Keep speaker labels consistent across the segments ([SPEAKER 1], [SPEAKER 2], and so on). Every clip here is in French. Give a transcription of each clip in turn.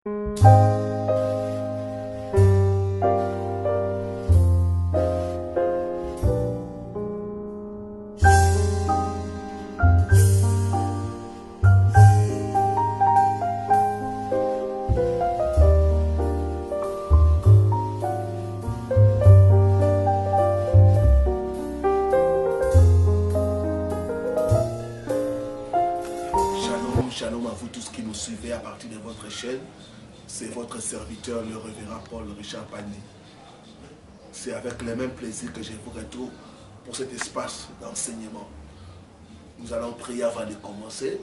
[SPEAKER 1] Shalom à vous tous qui nous suivez à partir de votre chaîne. C'est votre serviteur, le révérend Paul Richard Pagny. C'est avec le même plaisir que je vous retrouve pour cet espace d'enseignement. Nous allons prier avant de commencer.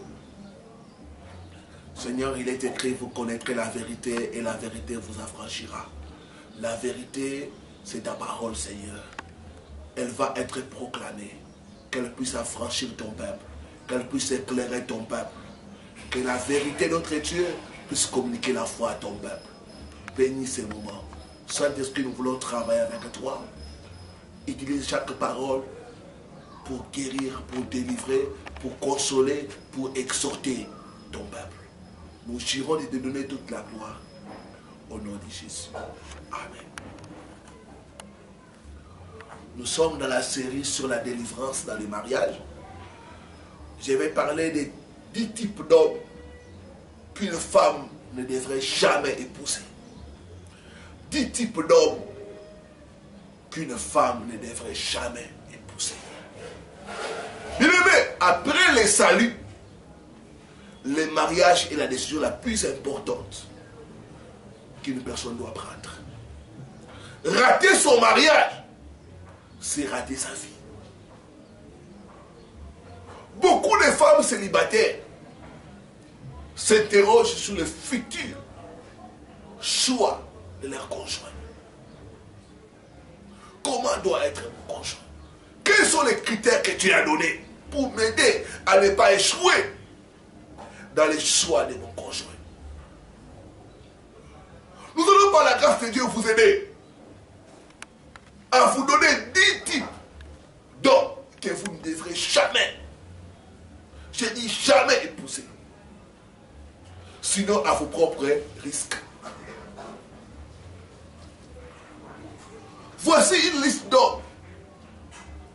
[SPEAKER 1] Seigneur, il est écrit, vous connaîtrez la vérité et la vérité vous affranchira. La vérité, c'est ta parole, Seigneur. Elle va être proclamée. Qu'elle puisse affranchir ton peuple. Qu'elle puisse éclairer ton peuple. Que la vérité de notre Dieu puisse communiquer la foi à ton peuple. Bénis ces moments. Saint-Esprit, nous voulons travailler avec toi. Utilise chaque parole pour guérir, pour délivrer, pour consoler, pour exhorter ton peuple. Nous jurons de te donner toute la gloire. Au nom de Jésus. Amen. Nous sommes dans la série sur la délivrance dans les mariages. Je vais parler des 10 types d'hommes qu'une femme ne devrait jamais épouser. 10 types d'hommes qu'une femme ne devrait jamais épouser. Bien-aimé, après le salut, le mariage est la décision la plus importante qu'une personne doit prendre. Rater son mariage, c'est rater sa vie. Beaucoup de femmes célibataires s'interrogent sur le futur choix de leur conjoint. Comment doit être mon conjoint? Quels sont les critères que tu as donnés pour m'aider à ne pas échouer dans les choix de mon conjoint? Nous allons par la grâce de Dieu vous aider à vous donner 10 types d'hommes que vous ne devrez jamais, je dis jamais épouser. Sinon à vos propres risques. Voici une liste d'hommes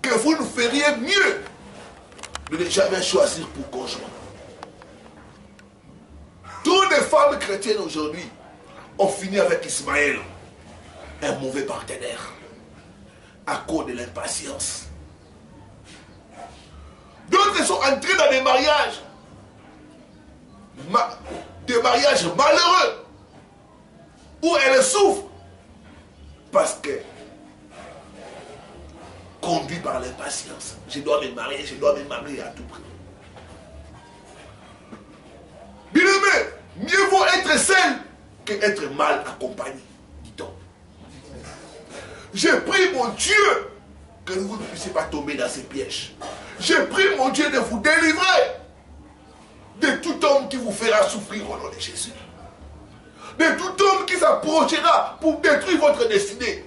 [SPEAKER 1] que vous ne feriez mieux de ne jamais choisir pour conjoint. Toutes les femmes chrétiennes aujourd'hui ont fini avec Ismaël, un mauvais partenaire, à cause de l'impatience. D'autres sont entrés dans des mariages malheureux, où elles souffrent parce que conduit par l'impatience. Je dois me marier à tout prix. Bien aimé, mieux vaut être seul qu'être mal accompagné, dit-on. Je prie mon Dieu que vous ne puissiez pas tomber dans ces pièges. Je prie mon Dieu de vous délivrer de tout homme qui vous fera souffrir au nom de Jésus. De tout homme qui s'approchera pour détruire votre destinée.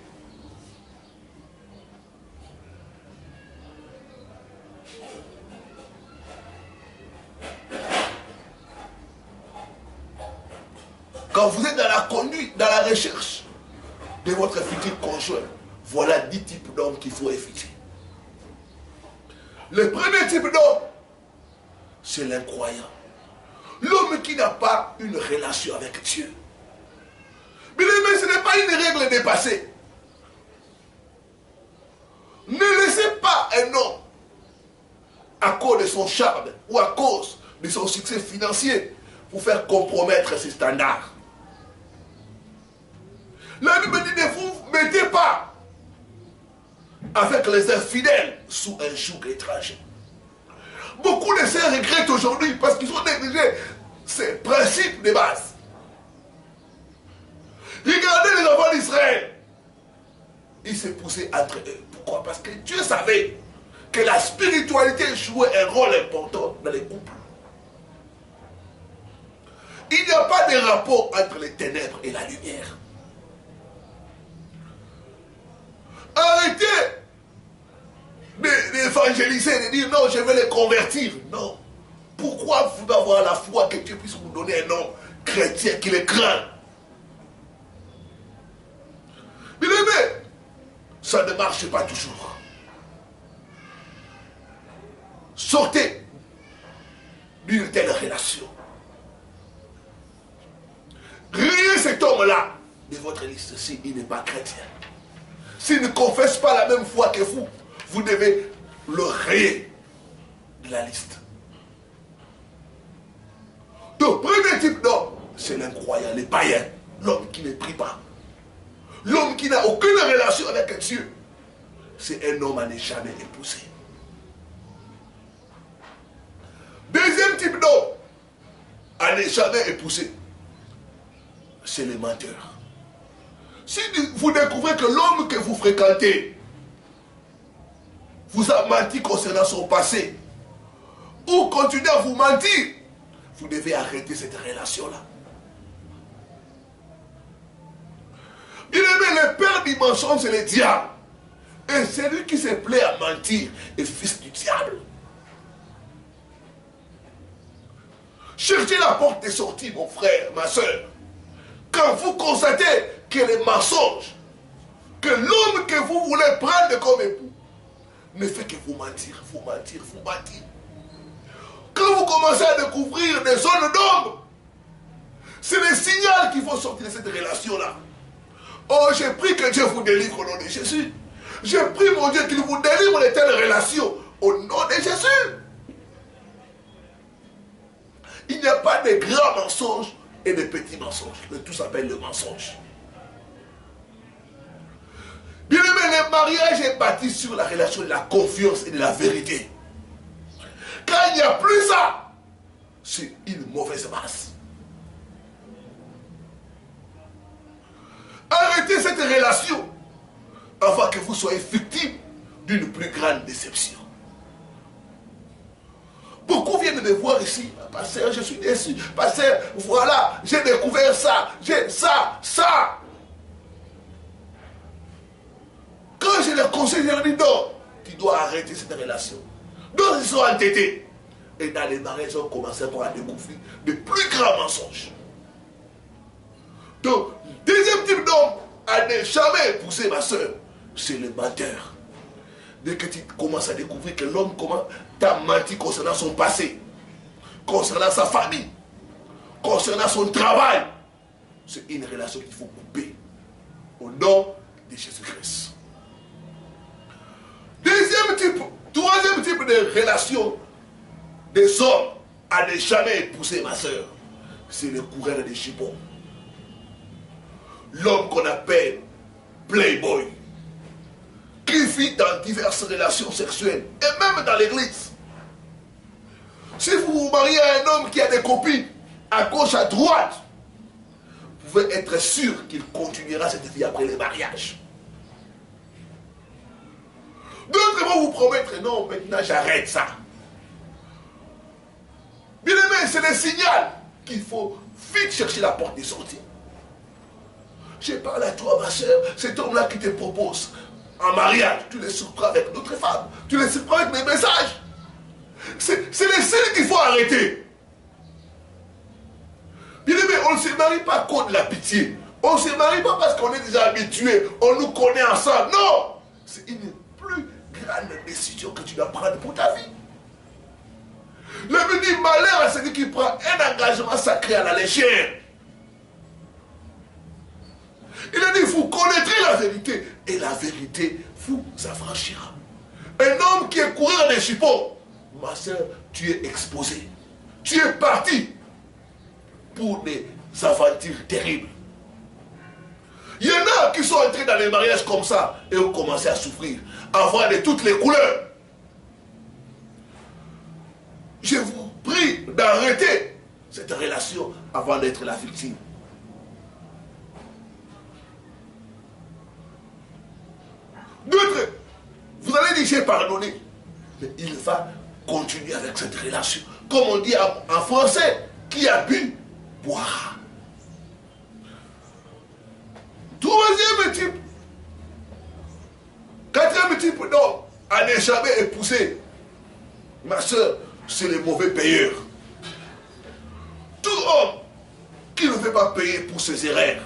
[SPEAKER 1] Quand vous êtes dans la conduite, dans la recherche de votre futur conjoint, voilà 10 types d'hommes qu'il faut éviter. Le premier type d'homme, c'est l'incroyant. L'homme qui n'a pas une relation avec Dieu. Mais ce n'est pas une règle dépassée. Ne laissez pas un homme, à cause de son charme ou à cause de son succès financier, vous faire compromettre ses standards. La Bible dit ne vous mettez pas avec les infidèles sous un joug étranger. Beaucoup de sœurs regrettent aujourd'hui parce qu'ils ont négligé ces principes de base. Regardez les enfants d'Israël. Ils s'épousaient entre eux. Pourquoi? Parce que Dieu savait que la spiritualité jouait un rôle important dans les couples. Il n'y a pas de rapport entre les ténèbres et la lumière. Arrêtez d'évangéliser, de dire non, je vais les convertir. Non. Pourquoi vous devez avoir la foi que Dieu puisse vous donner un homme chrétien qui les craint. Bien aimé, ça ne marche pas toujours. Sortez d'une telle relation. Riez cet homme-là de votre liste s'il n'est pas chrétien. S'il ne confesse pas la même foi que vous, vous devez le rayer de la liste. Donc, premier type d'homme, c'est l'incroyant, le païen, l'homme qui ne prie pas. L'homme qui n'a aucune relation avec Dieu. C'est un homme à ne jamais épouser. Deuxième type d'homme à ne jamais épouser, c'est le menteur. Si vous découvrez que l'homme que vous fréquentez vous a menti concernant son passé, ou continue à vous mentir, vous devez arrêter cette relation-là. Bien aimé, le père du mensonge, c'est le diable. Et celui qui se plaît à mentir est fils du diable. Cherchez la porte de sortie, mon frère, ma soeur. Quand vous constatez que les mensonges, que l'homme que vous voulez prendre comme époux, ne fait que vous mentir, vous mentir, vous mentir. Quand vous commencez à découvrir des zones d'ombre, c'est le signal qu'il faut sortir de cette relation-là. Oh, j'ai pris que Dieu vous délivre au nom de Jésus. J'ai pris, mon Dieu, qu'il vous délivre de telles relations au nom de Jésus. Il n'y a pas de grands mensonges et de petits mensonges. Le tout s'appelle le mensonge. Bien aimé, le mariage est bâti sur la relation de la confiance et de la vérité. Quand il n'y a plus ça, c'est une mauvaise base. Arrêtez cette relation avant que vous soyez victime d'une plus grande déception. Beaucoup viennent me voir ici. Pasteur, je suis déçu. Pasteur, voilà, j'ai découvert ça. J'ai ça. Quand je les conseille, je leur dis non, tu dois arrêter cette relation. Donc ils sont entêtés. Et dans les mariages, on commence à découvrir de plus grands mensonges. Donc, deuxième type d'homme à ne jamais épouser, ma soeur, c'est le menteur. Dès que tu commences à découvrir que l'homme t'a menti concernant son passé, concernant sa famille, concernant son travail, c'est une relation qu'il faut couper au nom de Jésus-Christ. Troisième type de relation des hommes à ne jamais épouser, ma soeur, c'est le coureur des chibons. L'homme qu'on appelle playboy, qui vit dans diverses relations sexuelles, et même dans l'église. Si vous vous mariez à un homme qui a des copines à gauche, à droite, vous pouvez être sûr qu'il continuera cette vie après le mariage. D'autres vont vous promettre, non, maintenant j'arrête ça. Bien aimé, c'est le signal qu'il faut vite chercher la porte de sortie. Je parle à toi, ma soeur, cet homme-là qui te propose en mariage, tu les surprends avec d'autres femmes, tu les surprends avec mes messages. C'est les signes qu'il faut arrêter. Bien aimé, on ne se marie pas contre la pitié. On ne se marie pas parce qu'on est déjà habitué, on nous connaît ensemble. Non, c'est une plus grande décision que tu dois prendre pour ta vie. Le Bible dit malheur à celui qui prend un engagement sacré à la légère. Il a dit, vous connaîtrez la vérité et la vérité vous affranchira. Un homme qui est coureur des chipons, ma soeur, tu es exposé. Tu es parti pour des aventures terribles. Il y en a qui sont entrés dans les mariages comme ça et ont commencé à souffrir, à voir de toutes les couleurs. Je vous prie d'arrêter cette relation avant d'être la victime. D'autres, vous allez dire j'ai pardonné, mais il va continuer avec cette relation. Comme on dit en français, qui a bu, boira. Troisième type, quatrième type d'homme à ne jamais épouser, ma soeur, c'est les mauvais payeurs. Tout homme payer pour ses erreurs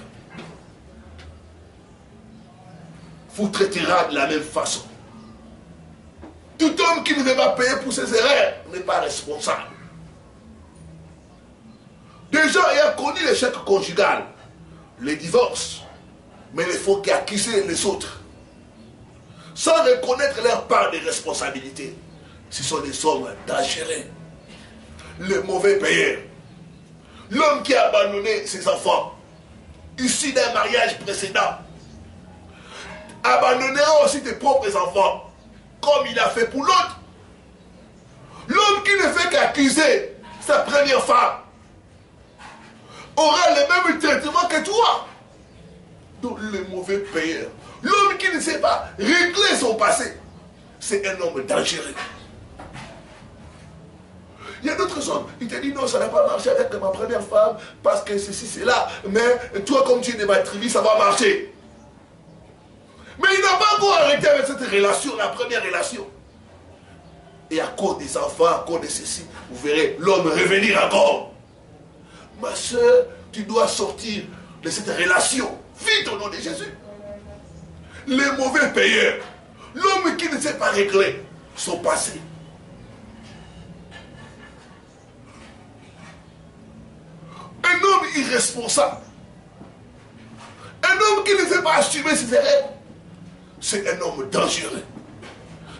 [SPEAKER 1] vous traitera de la même façon. Tout homme qui ne veut pas payer pour ses erreurs n'est pas responsable. Des gens ayant connu l'échec conjugal, les divorces, mais il faut qu'ils accusent les autres, sans reconnaître leur part de responsabilité. Ce sont des hommes dangereux. Le mauvais payeur. L'homme qui a abandonné ses enfants, issus d'un mariage précédent, abandonnera aussi tes propres enfants, comme il a fait pour l'autre. L'homme qui ne fait qu'accuser sa première femme aura le même traitement que toi. Donc le mauvais payeur, l'homme qui ne sait pas régler son passé, c'est un homme dangereux. Il y a d'autres hommes, il te dit non, ça n'a pas marché avec ma première femme, parce que ceci, c'est là, mais toi comme tu es de ma tribu, ça va marcher. Mais il n'a pas encore arrêté avec cette relation, la première relation. Et à cause des enfants, à cause de ceci, vous verrez l'homme revenir encore. Ma soeur, tu dois sortir de cette relation. Vite au nom de Jésus. Les mauvais payeurs, l'homme qui ne sait pas régler son passé. Un homme irresponsable. Un homme qui ne sait pas assumer ses erreurs. C'est un homme dangereux.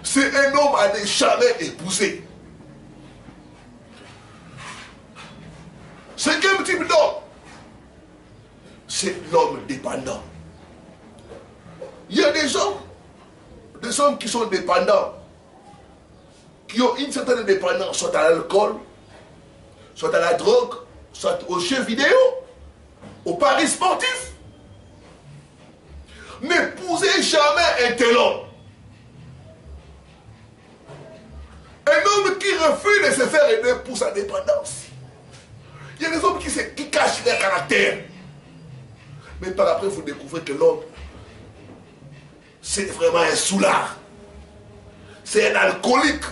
[SPEAKER 1] C'est un homme à ne jamais épouser. C'est quel type d'homme? C'est l'homme dépendant. Il y a des hommes qui sont dépendants, qui ont une certaine dépendance, soit à l'alcool, soit à la drogue, soit aux jeux vidéo, aux paris sportifs. N'épousez jamais un tel homme. Un homme qui refuse de se faire aider pour sa dépendance. Il y a des hommes qui cachent leur caractère. Mais par après, vous découvrez que l'homme, c'est vraiment un soulard. C'est un alcoolique.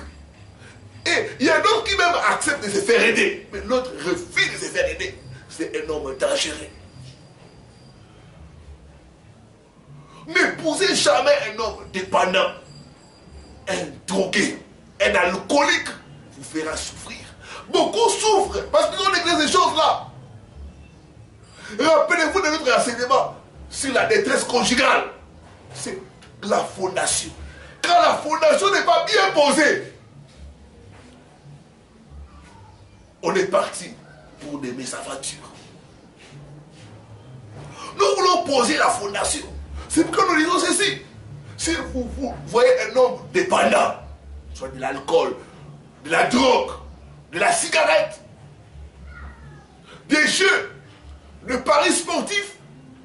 [SPEAKER 1] Et il y a d'autres qui même acceptent de se faire aider. Mais l'autre refuse de se faire aider. C'est un homme dangereux. N'épousez jamais un homme dépendant. Un drogué, un alcoolique vous fera souffrir. Beaucoup souffrent parce qu'ils ont négligé ces choses-là. Rappelez-vous de notre enseignement sur la détresse conjugale. C'est la fondation. Quand la fondation n'est pas bien posée, on est parti pour des mésaventures. Nous voulons poser la fondation. C'est pourquoi nous disons ceci. Si vous voyez un homme dépendant, soit de l'alcool, de la drogue, de la cigarette, des jeux, de paris sportifs,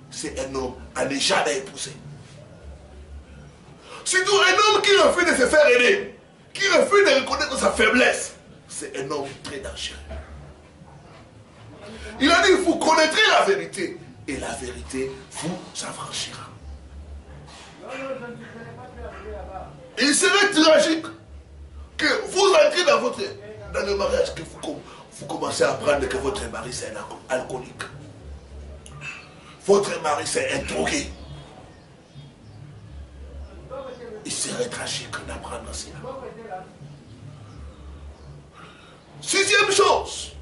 [SPEAKER 1] c'est un homme à ne jamais épouser. Surtout un homme qui refuse de se faire aider, qui refuse de reconnaître sa faiblesse, c'est un homme très dangereux. Il a dit, vous connaîtrez la vérité, et la vérité vous affranchira. Il serait tragique que vous entrez dans le mariage, que vous commencez à apprendre que votre mari c'est un alcoolique. Votre mari c'est un drogué. Il serait tragique d'apprendre cela. Sixième chose.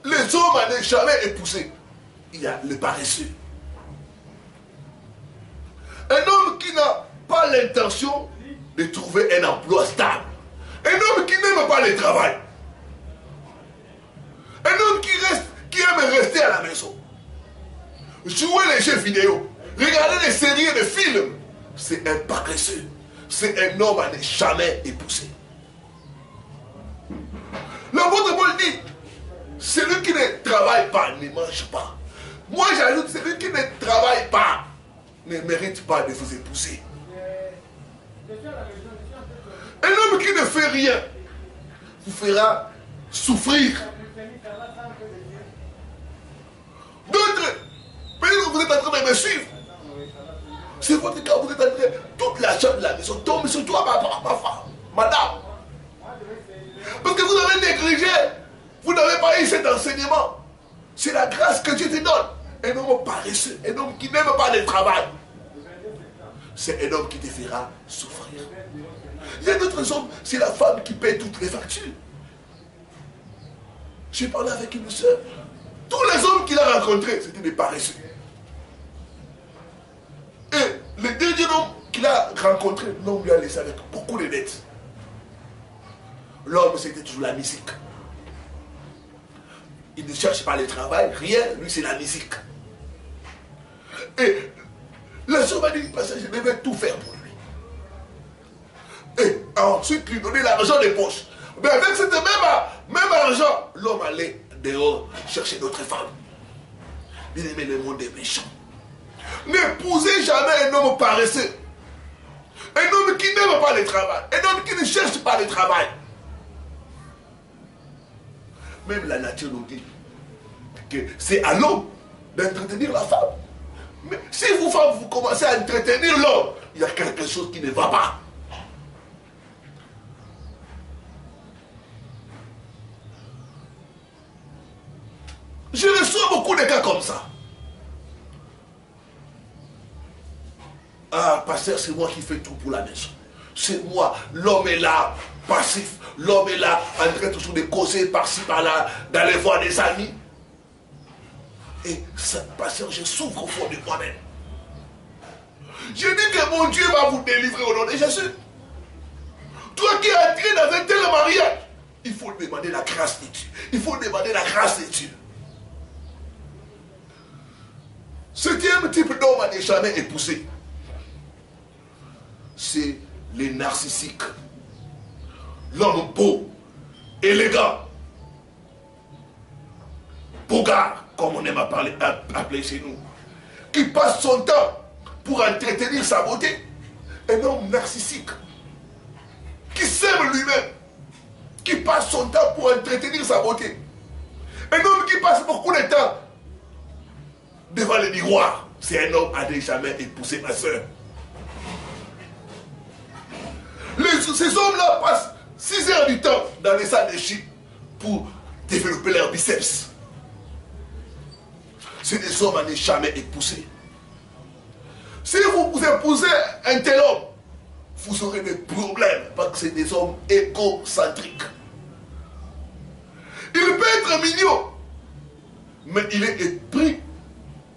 [SPEAKER 1] Les hommes à ne jamais épouser. Il y a le paresseux. Un homme qui n'a pas l'intention de trouver un emploi stable. Un homme qui n'aime pas le travail. Un homme qui aime rester à la maison. Jouer les jeux vidéo. Regarder les séries et les films. C'est un paresseux. C'est un homme à ne jamais épouser. L'apôtre Paul dit, celui qui ne travaille pas ne mange pas. Moi j'ajoute, celui qui ne travaille pas ne mérite pas de vous épouser. Un homme qui ne fait rien vous fera souffrir. D'autres, peut-être que vous êtes en train de me suivre. C'est votre cas, vous êtes en train, toute la chambre de la maison tombe sur toi, ma femme, madame. Parce que vous avez négligé, vous n'avez pas pas eu cet enseignement. C'est la grâce que Dieu te donne. Un homme paresseux, un homme qui n'aime pas le travail. C'est un homme qui te fera souffrir. Il y a d'autres hommes, c'est la femme qui paie toutes les factures. J'ai parlé avec une soeur. Tous les hommes qu'il a rencontrés, c'était des paresseux. Et le dernier homme qu'il a rencontré, l'homme lui a laissé avec beaucoup de dettes. L'homme, c'était toujours la musique. Il ne cherche pas le travail, rien, lui c'est la musique. Et la soeur m'a dit, je vais tout faire pour lui. Et ensuite lui donner l'argent des poches. Mais avec cette même argent, l'homme allait dehors chercher d'autres femmes. Bien aimé, le monde est méchant. N'épousez jamais un homme paresseux. Un homme qui n'aime pas le travail. Un homme qui ne cherche pas le travail. Même la nature nous dit que c'est à l'homme d'entretenir la femme. Mais si vous, femmes, vous commencez à entretenir l'homme, il y a quelque chose qui ne va pas. Je reçois beaucoup de cas comme ça. Ah, pasteur, c'est moi qui fais tout pour la maison. C'est moi. L'homme est là, passif. L'homme est là, en train toujours de causer par-ci, par-là, d'aller voir des amis. Et ça, pasteur, je souffre au fond de moi-même. Je dis que mon Dieu va vous délivrer au nom de Jésus. Toi qui es entré dans un tel mariage, il faut demander la grâce de Dieu. Il faut demander la grâce de Dieu. Septième type d'homme à ne jamais épouser, c'est les narcissiques. L'homme beau, élégant, bogard, comme on aime appeler chez nous, qui passe son temps pour entretenir sa beauté. Un homme narcissique, qui s'aime lui-même, qui passe son temps pour entretenir sa beauté. Un homme qui passe beaucoup de temps devant le miroir. C'est un homme à ne jamais épouser, ma soeur. Ces hommes-là passent 6 heures du temps dans les salles de gym pour développer leurs biceps. C'est des hommes à ne jamais épouser. Si vous épousez un tel homme, vous aurez des problèmes parce que c'est des hommes égocentriques. Il peut être mignon, mais il est épris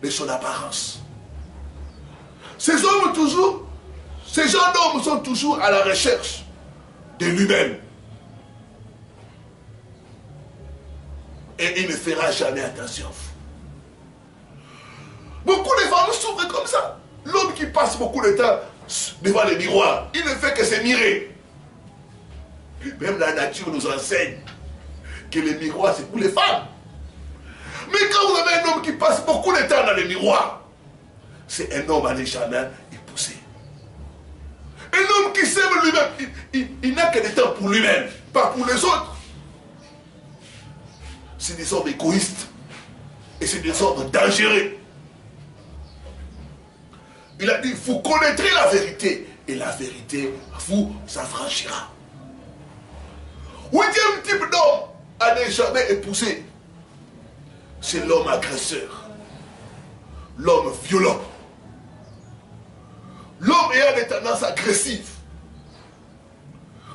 [SPEAKER 1] de son apparence. Ces hommes toujours, ces jeunes hommes sont toujours à la recherche de lui-même. Et il ne fera jamais attention. Beaucoup de femmes souffrent comme ça. L'homme qui passe beaucoup de temps devant le miroir, il ne fait que se mirer. Même la nature nous enseigne que le miroir c'est pour les femmes. Mais quand vous avez un homme qui passe beaucoup de temps dans le miroir, c'est un homme à ne jamais épouser. Un homme qui s'aime lui-même, il n'a que du temps pour lui-même, pas pour les autres. C'est des hommes égoïstes. Et c'est des hommes dangereux. Il a dit, vous connaîtrez la vérité, et la vérité vous affranchira. 8e type d'homme à ne jamais épouser, c'est l'homme agresseur, l'homme violent, l'homme ayant des tendances agressives,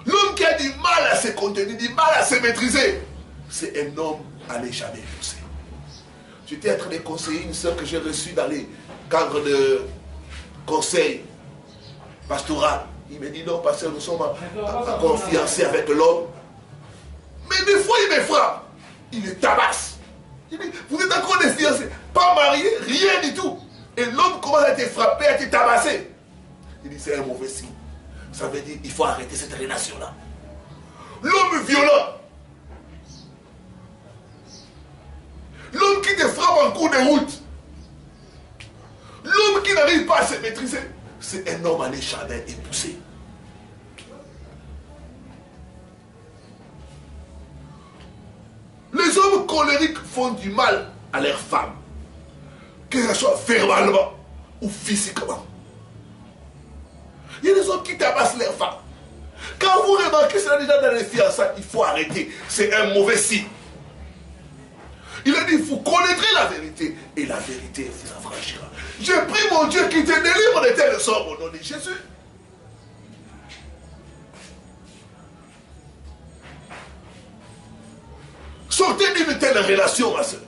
[SPEAKER 1] l'homme qui a du mal à se contenir, du mal à se maîtriser. C'est un homme à ne jamais épouser. J'étais en train de conseiller une soeur que j'ai reçue dans les cadres de conseil pastoral. Il me dit non, pasteur, nous sommes en confiancé avec l'homme. Mais des fois, il me frappe. Il le tabasse. Il dit, vous êtes encore des fiancés, pas mariés, rien du tout. Et l'homme commence à te frapper, à te tabasser. Il dit, c'est un mauvais signe. Ça veut dire, il faut arrêter cette relation-là. L'homme violent. L'homme qui te frappe en cours de route. L'homme qui n'arrive pas à se maîtriser. C'est un homme à ne jamais épouser. Les hommes colériques font du mal à leurs femmes, que ce soit verbalement ou physiquement. Il y a des hommes qui tabassent leurs femmes. Quand vous remarquez cela déjà dans les fiançailles, il faut arrêter. C'est un mauvais signe. Il a dit, vous connaîtrez la vérité et la vérité vous affranchira. J'ai pris mon Dieu qui te délivre de tels sorts au nom de Jésus. Sortez d'une telle relation, ma soeur.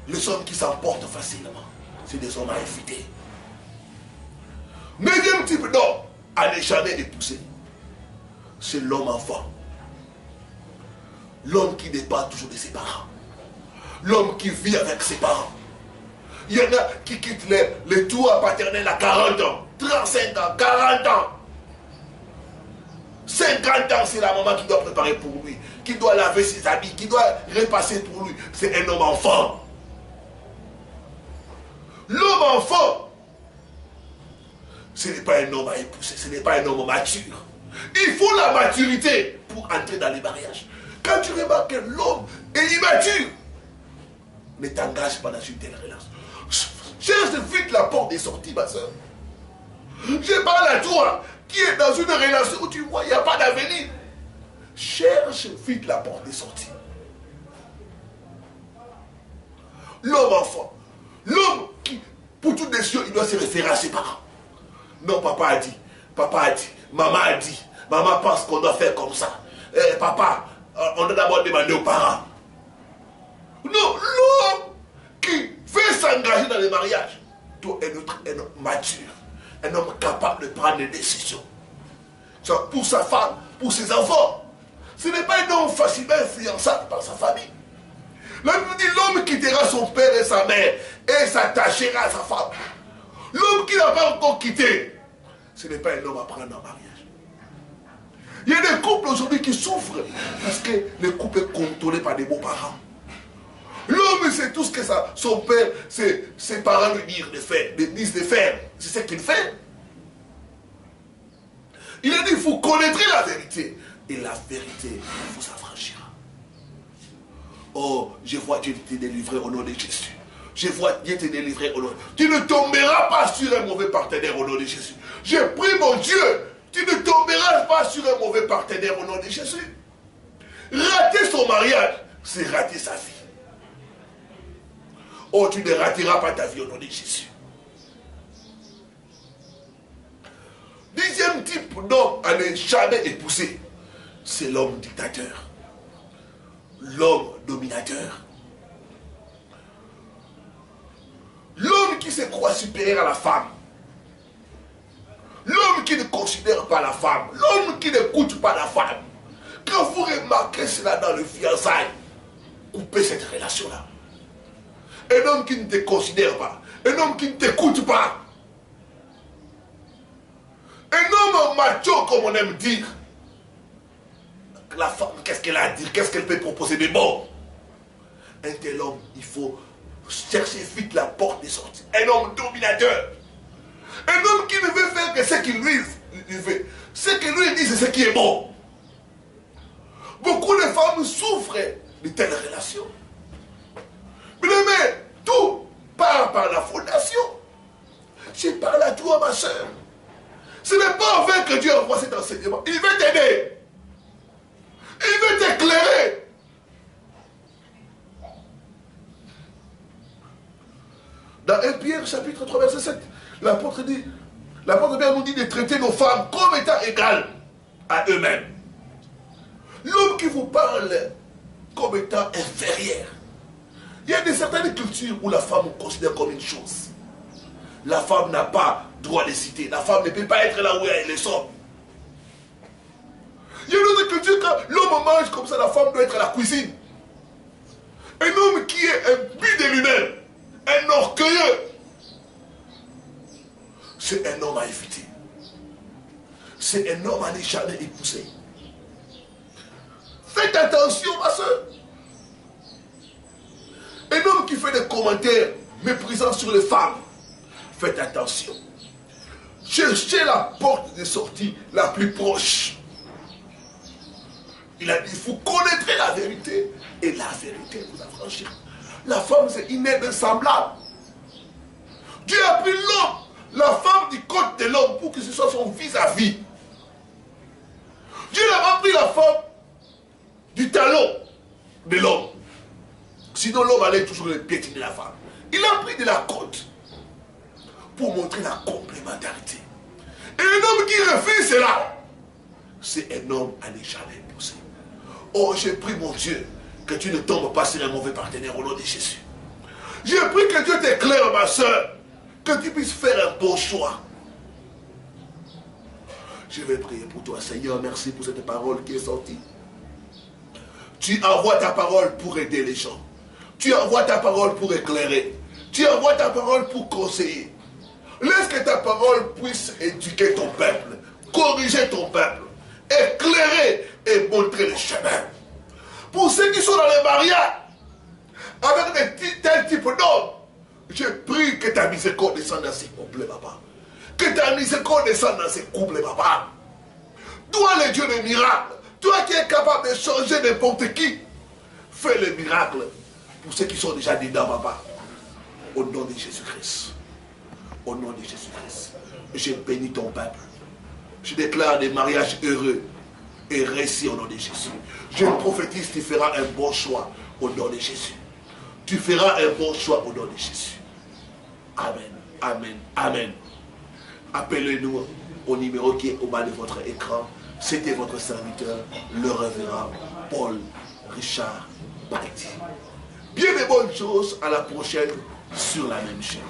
[SPEAKER 1] Les hommes qui s'emportent facilement, c'est des hommes à éviter. Deuxième type d'homme à ne jamais épouser, c'est l'homme enfant. L'homme qui dépend toujours de ses parents. L'homme qui vit avec ses parents. Il y en a qui quittent les toits paternels à 40 ans, 35 ans, 40 ans. 50 ans, c'est la maman qui doit préparer pour lui, qui doit laver ses habits, qui doit repasser pour lui. C'est un homme enfant. L'homme enfant, ce n'est pas un homme à épouser, ce n'est pas un homme mature. Il faut la maturité pour entrer dans les mariages. Quand tu remarques que l'homme est immature, ne t'engage pas dans une telle relation. Cherche vite la porte des sorties, ma soeur. Je parle à toi qui est dans une relation où tu vois, il n'y a pas d'avenir. Cherche vite la porte des sorties. L'homme enfant, l'homme qui, pour toute décision, il doit se référer à ses parents. Non, papa a dit, maman a dit, maman pense qu'on doit faire comme ça. Papa, on doit d'abord demander aux parents. Non, l'homme qui veut s'engager dans le mariage doit être un homme mature, un homme capable de prendre des décisions. Pour sa femme, pour ses enfants. Ce n'est pas un homme facilement influençable par sa famille. La Bible dit l'homme quittera son père et sa mère et s'attachera à sa femme. L'homme qui n'a pas encore quitté, ce n'est pas un homme à prendre en mariage. Il y a des couples aujourd'hui qui souffrent parce que le couple est contrôlé par des beaux-parents. L'homme, c'est tout ce que son père, ses parents lui disent de faire. C'est ce qu'il fait. Il a dit, vous connaîtrez la vérité et la vérité vous affranchira. Oh, je vois Dieu te délivrer au nom de Jésus. Je vois Dieu te délivrer au nom de Jésus. Tu ne tomberas pas sur un mauvais partenaire au nom de Jésus. J'ai pris mon Dieu. Tu ne tomberas pas sur un mauvais partenaire au nom de Jésus. Rater son mariage, c'est rater sa vie. Oh, tu ne rateras pas ta vie au nom de Jésus. Dixième type d'homme à ne jamais épouser, c'est l'homme dictateur. L'homme dominateur. L'homme qui se croit supérieur à la femme. L'homme qui ne considère pas la femme. L'homme qui n'écoute pas la femme. Quand vous remarquez cela dans le fiançailles, coupez cette relation-là. Un homme qui ne te considère pas. Un homme qui ne t'écoute pas. Un homme macho, comme on aime dire. La femme, qu'est-ce qu'elle a à dire? Qu'est-ce qu'elle peut proposer de bon? Un tel homme, il faut chercher vite la porte des sorties. Un homme dominateur. Un homme qui ne veut faire que ce qu'il lui veut. Ce qu'il lui dit, c'est ce qui est bon. Beaucoup de femmes souffrent de telles relations. Mais tout part par la fondation. Je parle à toi, ma soeur. Ce n'est pas en vain que Dieu envoie cet enseignement. Il veut t'aider. Il veut t'éclairer. Dans 1 Pierre chapitre 3 verset 7, l'apôtre Pierre nous dit de traiter nos femmes comme étant égales à eux-mêmes. L'homme qui vous parle comme étant inférieur. Il y a certaines cultures où la femme on considère comme une chose. La femme n'a pas droit de citer. La femme ne peut pas être là où elle est sommes. Il y a une autre culture quand l'homme mange comme ça, la femme doit être à la cuisine. Un homme qui est un but de lui-même, un orgueilleux, c'est un homme à éviter. C'est un homme à ne jamais épouser. Faites attention, ma soeur. Un homme qui fait des commentaires méprisants sur les femmes, faites attention. Cherchez la porte de sortie la plus proche. Il a dit, vous connaîtrez la vérité et la vérité vous affranchira. La femme, c'est une aide semblable. Dieu a pris l'homme, la femme du côté de l'homme pour que ce soit son vis-à-vis. Dieu n'a pas pris la femme du talon de l'homme. Sinon l'homme allait toujours piétiner la femme. Il a pris de la côte pour montrer la complémentarité. Et un homme qui refuse cela, c'est un homme à ne jamais épouser. Oh, j'ai pris mon Dieu, que tu ne tombes pas sur un mauvais partenaire au nom de Jésus. J'ai pris que Dieu t'éclaire, ma soeur, que tu puisses faire un bon choix. Je vais prier pour toi, Seigneur, merci pour cette parole qui est sortie. Tu envoies ta parole pour aider les gens. Tu envoies ta parole pour éclairer. Tu envoies ta parole pour conseiller. Laisse que ta parole puisse éduquer ton peuple, corriger ton peuple, éclairer et montrer le chemin. Pour ceux qui sont dans les mariages, avec tel type d'homme, je prie que ta miséricorde descende dans ces couples, papa. Que ta miséricorde descende dans ces couples, papa. Toi, le Dieu des miracles, toi qui es capable de changer n'importe qui, fais le miracle pour ceux qui sont déjà dedans, papa. Au nom de Jésus-Christ. Au nom de Jésus-Christ. Je bénis ton peuple. Je déclare des mariages heureux et réussis au nom de Jésus. Je prophétise, tu feras un bon choix au nom de Jésus. Tu feras un bon choix au nom de Jésus. Amen. Amen. Amen. Appelez-nous au numéro qui est au bas de votre écran. C'était votre serviteur, le révérend Paul Richard Paretti. Bien de bonnes choses, à la prochaine sur la même chaîne.